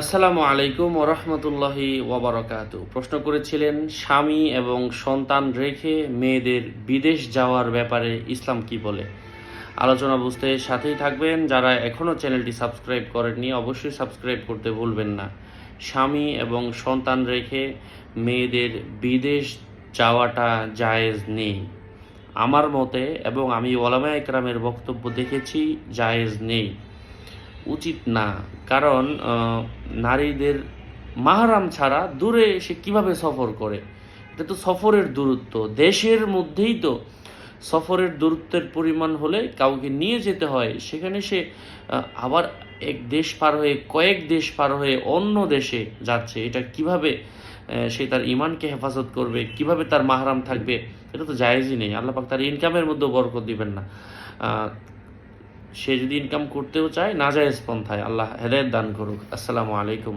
আসসালামু আলাইকুম ওরহমতুল্লাহি ওয়াবারাকাতু। প্রশ্ন করেছিলেন স্বামী এবং সন্তান রেখে মেয়েদের বিদেশ যাওয়ার ব্যাপারে ইসলাম কি বলে। আলোচনা বুঝতে সাথেই থাকবেন। যারা এখনও চ্যানেলটি সাবস্ক্রাইব করেননি অবশ্যই সাবস্ক্রাইব করতে ভুলবেন না। স্বামী এবং সন্তান রেখে মেয়েদের বিদেশ যাওয়াটা জায়েজ নেই আমার মতে, এবং আমি ওলামায়ে কেরামের বক্তব্য দেখেছি জায়েজ নেই, উচিত না। কারণ নারীদের মাহরাম ছাড়া দূরে সে কিভাবে সফর করে? এটা তো সফরের দূরত্ব, দেশের মধ্যেই তো সফরের দূরত্বের পরিমাণ হলে কাউকে নিয়ে যেতে হয়, সেখানে সে আবার এক দেশ পার হয়ে কয়েক দেশ পার হয়ে অন্য দেশে যাচ্ছে। এটা কিভাবে সে তার ইমানকে হেফাজত করবে, কিভাবে তার মাহরাম থাকবে? এটা তো জায়েজই নেই। আল্লাহ পাক তার ইনকামের মধ্যেও বরকত দিবেন না। সে যদি ইনকাম করতেও চায় নাজায়েজ পন্থায়, আল্লাহ হেদায়েত দান করুক। আসসালামু আলাইকুম।